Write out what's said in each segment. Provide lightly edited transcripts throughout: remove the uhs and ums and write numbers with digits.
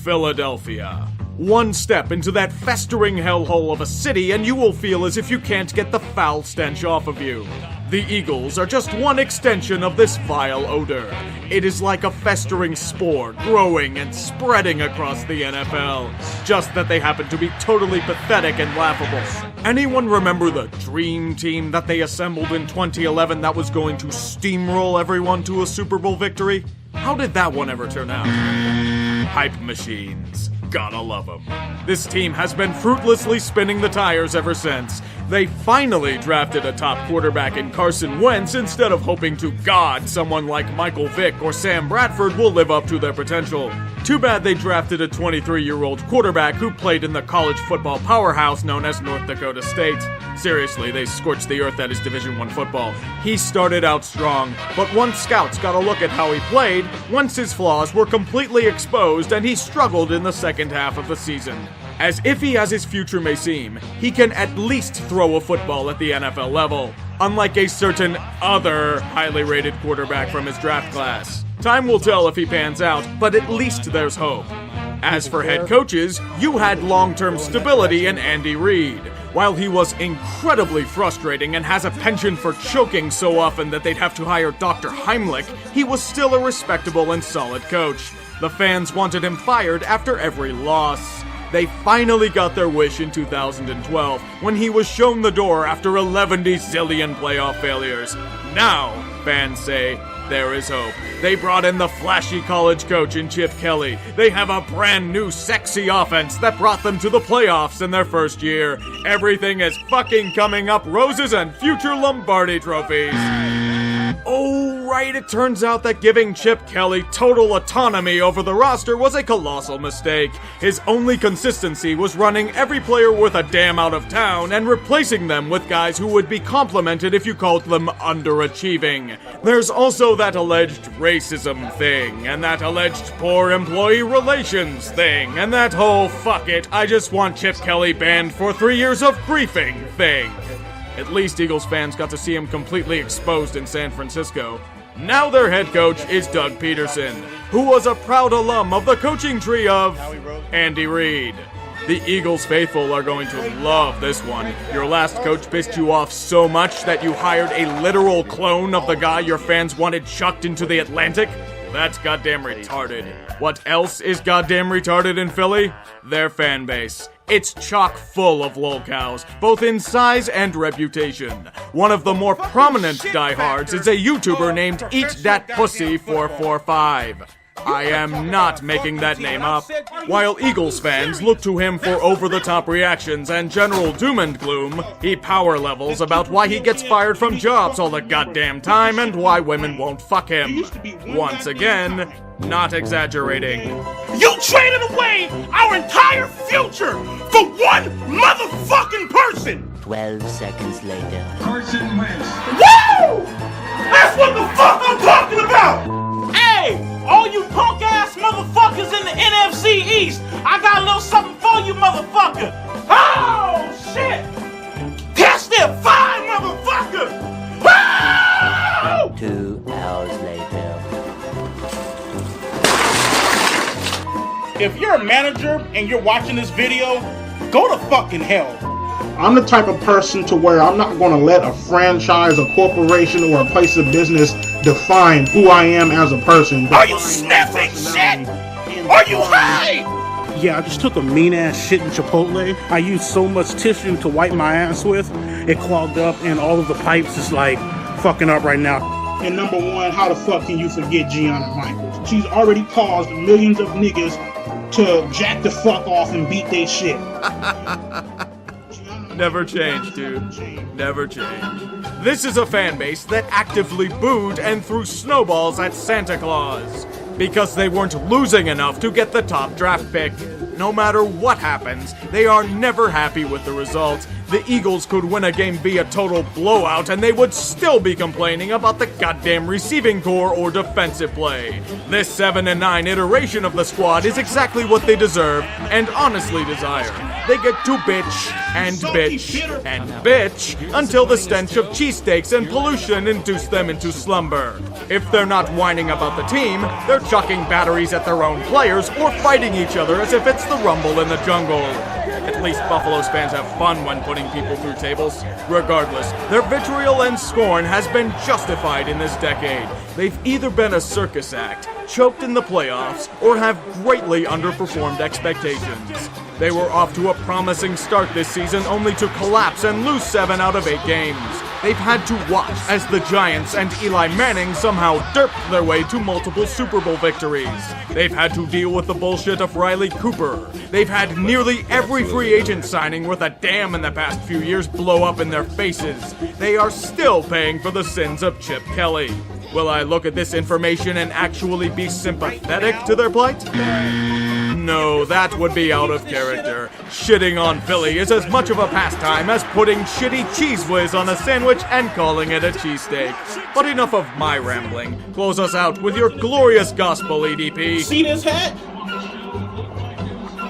Philadelphia. One step into that festering hellhole of a city and you will feel as if you can't get the foul stench off of you. The Eagles are just one extension of this vile odor. It is like a festering spore growing and spreading across the NFL. Just that they happen to be totally pathetic and laughable. Anyone remember the dream team that they assembled in 2011 that was going to steamroll everyone to a Super Bowl victory? How did that one ever turn out? Hype machines. Gotta love them. This team has been fruitlessly spinning the tires ever since. They finally drafted a top quarterback in Carson Wentz instead of hoping to God someone like Michael Vick or Sam Bradford will live up to their potential. Too bad they drafted a 23-year-old quarterback who played in the college football powerhouse known as North Dakota State. Seriously, they scorched the earth at his Division I football. He started out strong, but once scouts got a look at how he played, Wentz's flaws were completely exposed and he struggled in the second half of the season. As iffy as his future may seem, he can at least throw a football at the NFL level, unlike a certain other highly rated quarterback from his draft class. Time will tell if he pans out, but at least there's hope. As for head coaches, you had long-term stability in Andy Reid. While he was incredibly frustrating and has a penchant for choking so often that they'd have to hire Dr. Heimlich, he was still a respectable and solid coach. The fans wanted him fired after every loss. They finally got their wish in 2012, when he was shown the door after 11 zillion playoff failures. Now, fans say, there is hope. They brought in the flashy college coach in Chip Kelly. They have a brand new sexy offense that brought them to the playoffs in their first year. Everything is fucking coming up roses and future Lombardi trophies. Oh, right, it turns out that giving Chip Kelly total autonomy over the roster was a colossal mistake. His only consistency was running every player worth a damn out of town and replacing them with guys who would be complimented if you called them underachieving. There's also that alleged racism thing, and that alleged poor employee relations thing, and that whole fuck it, I just want Chip Kelly banned for 3 years of briefing thing. At least Eagles fans got to see him completely exposed in San Francisco. Now their head coach is Doug Peterson, who was a proud alum of the coaching tree of Andy Reid. The Eagles faithful are going to love this one. Your last coach pissed you off so much that you hired a literal clone of the guy your fans wanted chucked into the Atlantic? That's goddamn retarded. What else is goddamn retarded in Philly? Their fan base. It's chock full of lolcows, both in size and reputation. One of the more prominent diehards is a YouTuber named Eat That Pussy 445. I am not making that name up. While Eagles fans look to him for over-the-top reactions and general doom and gloom, he power levels about why he gets fired from jobs all the goddamn time and why women won't fuck him. Once again, not exaggerating. You traded away our entire future for one motherfucking person! 12 seconds later. Carson Wentz. Woo! That's what the fuck I'm talking about! Hey! All you punk-ass motherfuckers in the NFC East, I got a little something for you, motherfucker! Oh, shit! Catch them 5 motherfuckers! Woo! 2 hours later. If you're a manager and you're watching this video, go to fucking hell. I'm the type of person to where I'm not going to let a franchise, a corporation, or a place of business define who I am as a person. Are you sniffing shit? Are you high? Yeah, I just took a mean-ass shit in Chipotle. I used so much tissue to wipe my ass with, it clogged up and all of the pipes is like fucking up right now. And number one, how the fuck can you forget Gianna Michaels? She's already caused millions of niggas to jack the fuck off and beat they shit. Never change, dude. Never change. This is a fan base that actively booed and threw snowballs at Santa Claus because they weren't losing enough to get the top draft pick. No matter what happens, they are never happy with the result. The Eagles could win a game via total blowout and they would still be complaining about the goddamn receiving core or defensive play. This 7-9 iteration of the squad is exactly what they deserve and honestly desire. they get to bitch and bitch and bitch until the stench of cheesesteaks and pollution induce them into slumber. If they're not whining about the team, they're chucking batteries at their own players or fighting each other as if it's the rumble in the jungle. At least Buffalo's fans have fun when putting people through tables. Regardless, their vitriol and scorn has been justified in this decade. They've either been a circus act, choked in the playoffs, or have greatly underperformed expectations. They were off to a promising start this season only to collapse and lose 7 out of 8 games. They've had to watch as the Giants and Eli Manning somehow derped their way to multiple Super Bowl victories. They've had to deal with the bullshit of Riley Cooper. They've had nearly every free agent signing worth a damn in the past few years blow up in their faces. They are still paying for the sins of Chip Kelly. Will I look at this information and actually be sympathetic to their plight? No, that would be out of character. Shitting on Philly is as much of a pastime as putting shitty cheese whiz on a sandwich and calling it a cheesesteak. But enough of my rambling. Close us out with your glorious gospel, EDP. See this hat?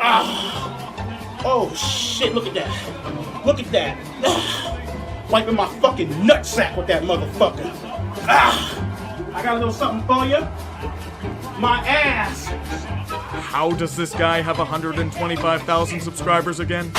Ah. Oh shit, look at that. Look at that. Ah. Wiping my fucking nutsack with that motherfucker. Ah. I got a little something for you. My ass. How does this guy have 125,000 subscribers again?